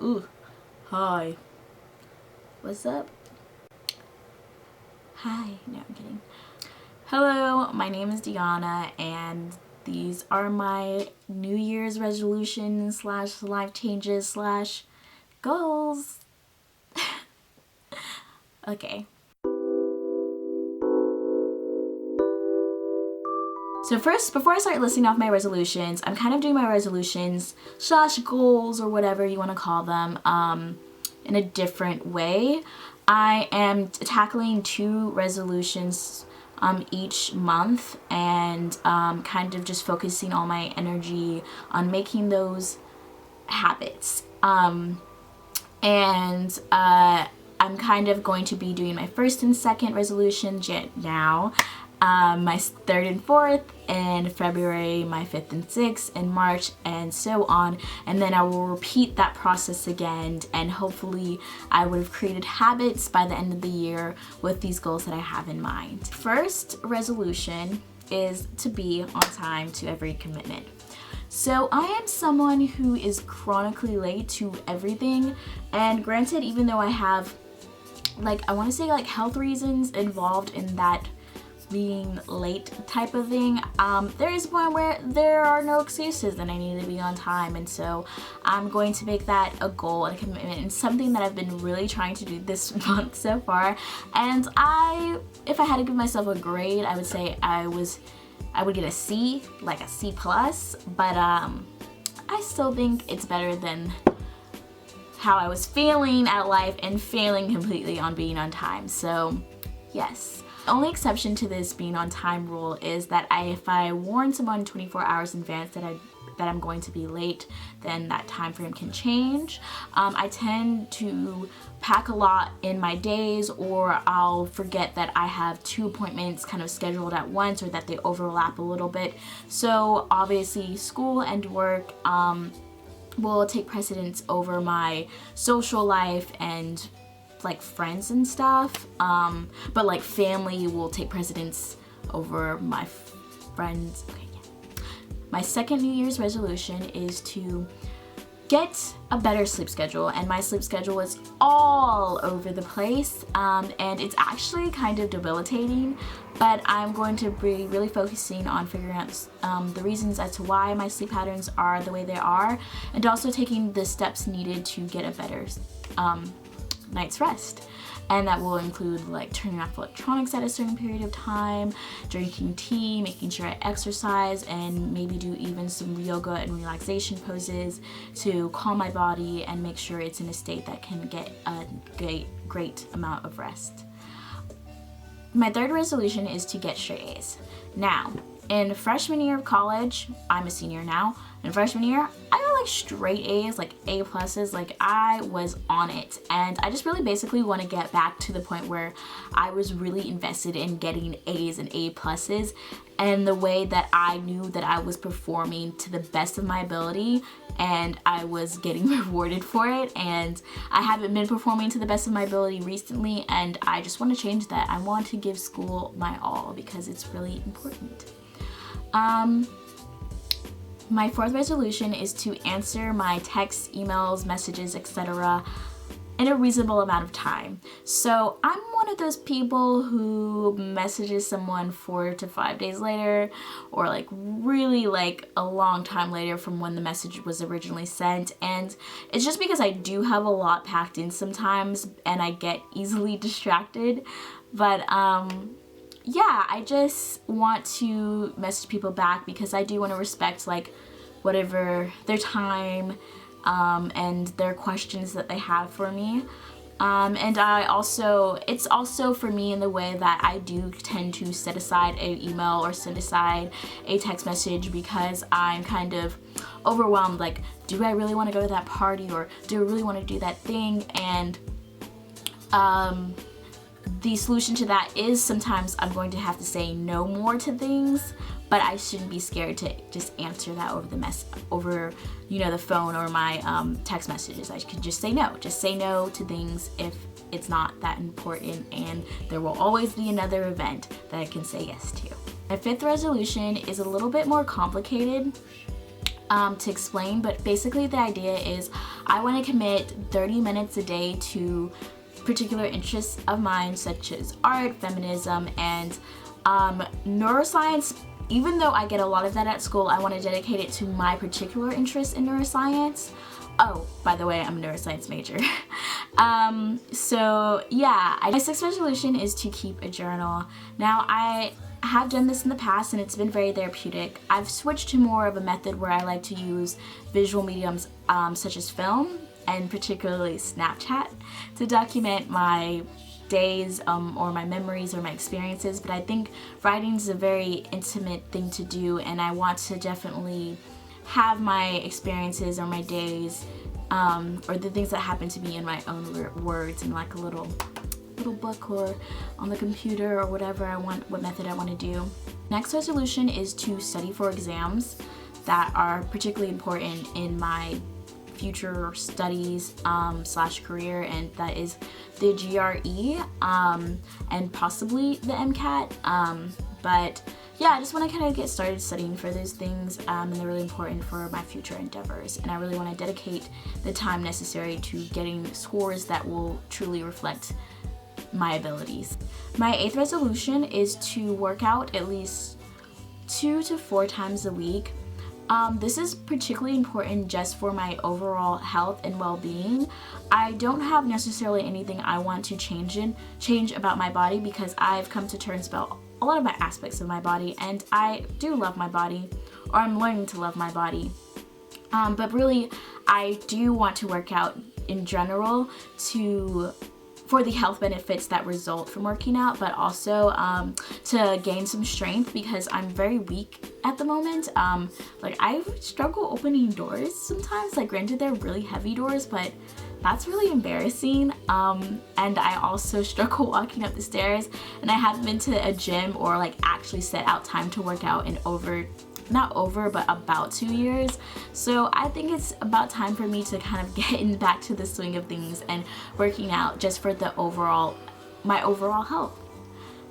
Ooh, hi. What's up? Hi. No, I'm kidding. Hello, my name is Deanna, and these are my New Year's resolutions slash life changes slash goals. Okay. So first, before I start listing off my resolutions, I'm kind of doing my resolutions slash goals or whatever you want to call them in a different way. I am tackling 2 resolutions each month and kind of just focusing all my energy on making those habits. I'm kind of going to be doing my first and second resolution now, my third and fourth in February, my fifth and sixth in March, and so on. And then I will repeat that process again, and hopefully I would have created habits by the end of the year with these goals that I have in mind. First resolution is to be on time to every commitment. So I am someone who is chronically late to everything, and granted, even though I have I want to say health reasons involved in that being late type of thing, there is one where there are no excuses and I need to be on time, and so I'm going to make that a goal and a commitment and something that I've been really trying to do this month so far. And if I had to give myself a grade, I would say I would get a C, like a C+, but I still think it's better than how I was feeling at life and failing completely on being on time. So yes. The only exception to this being on time rule is that if I warn someone 24 hours in advance that I'm going to be late, then that time frame can change. I tend to pack a lot in my days, or I'll forget that I have 2 appointments kind of scheduled at once, or that they overlap a little bit. So obviously school and work will take precedence over my social life and friends and stuff, but family will take precedence over my friends. Okay, yeah. My second New Year's resolution is to get a better sleep schedule, and my sleep schedule is all over the place, and it's actually kind of debilitating, but I'm going to be really focusing on figuring out the reasons as to why my sleep patterns are the way they are, and also taking the steps needed to get a better night's rest. And that will include turning off electronics at a certain period of time, drinking tea, making sure I exercise, and maybe do even some yoga and relaxation poses to calm my body and make sure it's in a state that can get a great amount of rest. My third resolution is to get straight A's. Now, in freshman year of college, I'm a senior now, in freshman year, I got straight A's, A pluses, I was on it. And I just really basically want to get back to the point where I was really invested in getting A's and A pluses, and the way that I knew that I was performing to the best of my ability and I was getting rewarded for it. And I haven't been performing to the best of my ability recently, and I just want to change that. I want to give school my all because it's really important. My fourth resolution is to answer my texts, emails, messages, etc. in a reasonable amount of time. So I'm one of those people who messages someone 4 to 5 days later, or really a long time later from when the message was originally sent. And it's just because I do have a lot packed in sometimes and I get easily distracted. But yeah, I just want to message people back because I do want to respect whatever their time and their questions that they have for me. And it's also for me in the way that I do tend to set aside an email or set aside a text message because I'm kind of overwhelmed. Do I really want to go to that party, or do I really want to do that thing? And the solution to that is sometimes I'm going to have to say no more to things, but I shouldn't be scared to just answer that over the phone or my text messages. I could just say no. Just say no to things if it's not that important, and there will always be another event that I can say yes to. My fifth resolution is a little bit more complicated. to explain, but basically the idea is I want to commit 30 minutes a day to particular interests of mine, such as art, feminism, and neuroscience. Even though I get a lot of that at school, I want to dedicate it to my particular interest in neuroscience. Oh, by the way, I'm a neuroscience major. So yeah, my 6th resolution is to keep a journal. Now, I have done this in the past and it's been very therapeutic. I've switched to more of a method where I like to use visual mediums such as film and particularly Snapchat to document my days or my memories or my experiences, but I think writing is a very intimate thing to do, and I want to definitely have my experiences or my days or the things that happen to me in my own words in like a little book or on the computer or whatever I want, what method I want to do. Next resolution is to study for exams that are particularly important in my future studies slash career, and that is the GRE and possibly the MCAT. But yeah, I just want to kind of get started studying for those things, and they're really important for my future endeavors, and I really want to dedicate the time necessary to getting scores that will truly reflect my abilities. My 8th resolution is to work out at least 2 to 4 times a week. This is particularly important just for my overall health and well-being. I don't have necessarily anything I want to change about my body, because I've come to terms about a lot of my aspects of my body, and I do love my body, or I'm learning to love my body. But really, I do want to work out in general for the health benefits that result from working out, but also to gain some strength, because I'm very weak at the moment. Like, I struggle opening doors sometimes. Like, granted, they're really heavy doors, but that's really embarrassing. And I also struggle walking up the stairs, and I haven't been to a gym or like actually set out time to work out in about 2 years. So I think it's about time for me to kind of get back to the swing of things and working out just for my overall health.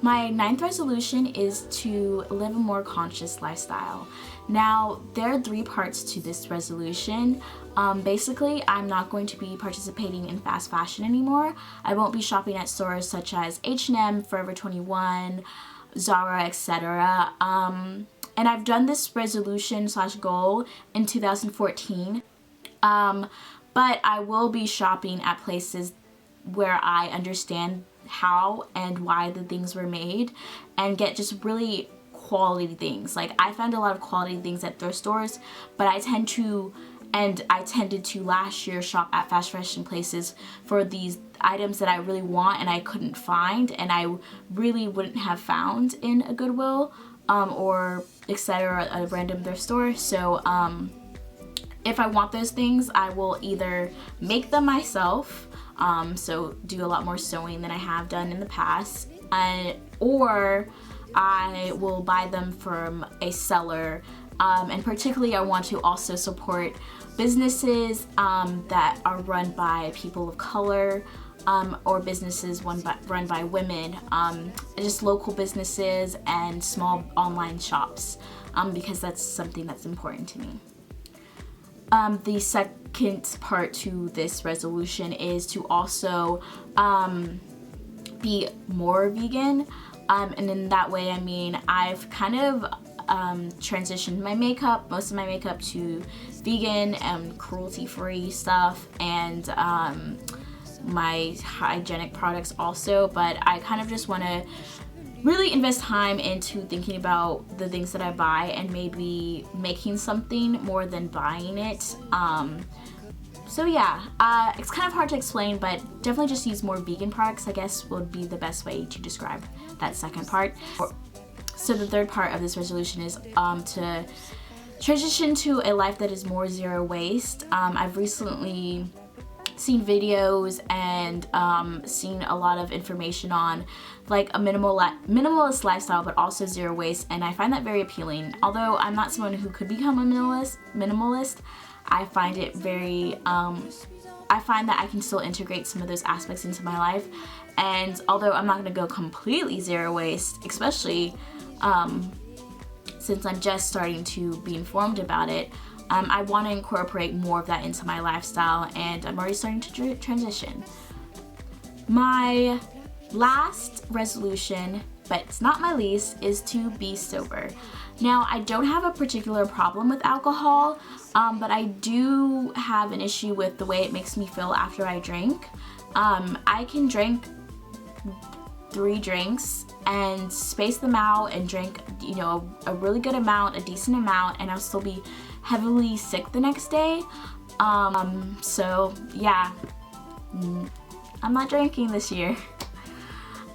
My 9th resolution is to live a more conscious lifestyle. Now, there are 3 parts to this resolution. Basically, I'm not going to be participating in fast fashion anymore. I won't be shopping at stores such as H&M, Forever 21, Zara, etc. And I've done this resolution slash goal in 2014. But I will be shopping at places where I understand how and why the things were made, and get just really quality things. Like, I found a lot of quality things at thrift stores, but I tended to last year shop at fast fashion places for these items that I really want and I couldn't find, and I really wouldn't have found in a Goodwill or etc. a random thrift store. So if I want those things, I will either make them myself, so do a lot more sewing than I have done in the past, or I will buy them from a seller. And particularly, I want to also support businesses that are run by people of color, or businesses run by women, just local businesses and small online shops, because that's something that's important to me. The second part to this resolution is to also be more vegan, and in that way, I mean, I've kind of transitioned most of my makeup to vegan and cruelty-free stuff, and my hygienic products also, but I kind of just want to really invest time into thinking about the things that I buy and maybe making something more than buying it. So yeah, it's kind of hard to explain, but definitely just use more vegan products, I guess, would be the best way to describe that second part. So the third part of this resolution is to transition to a life that is more zero waste. I've recently seen videos and seen a lot of information on like a minimalist lifestyle, but also zero waste, and I find that very appealing. Although I'm not someone who could become a minimalist, I find it very I find that I can still integrate some of those aspects into my life, and although I'm not going to go completely zero waste, especially since I'm just starting to be informed about it, I want to incorporate more of that into my lifestyle, and I'm already starting to transition. My last resolution, but it's not my least, is to be sober. Now, I don't have a particular problem with alcohol, but I do have an issue with the way it makes me feel after I drink. I can drink 3 drinks and space them out and drink, you know, a really good amount, a decent amount, and I'll still be heavily sick the next day. So yeah, I'm not drinking this year.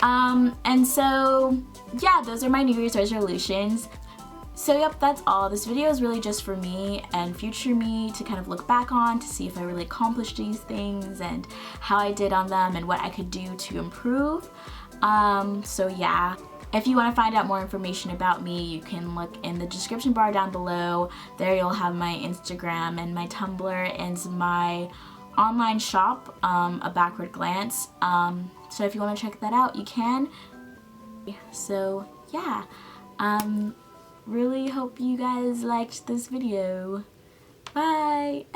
And so yeah, those are my New Year's resolutions. So yep, that's all. This video is really just for me and future me to kind of look back on to see if I really accomplished these things and how I did on them and what I could do to improve. So yeah, if you want to find out more information about me, you can look in the description bar down below. There you'll have my Instagram and my Tumblr and my online shop, A Backward Glance. So if you want to check that out, you can. So yeah, really hope you guys liked this video. Bye!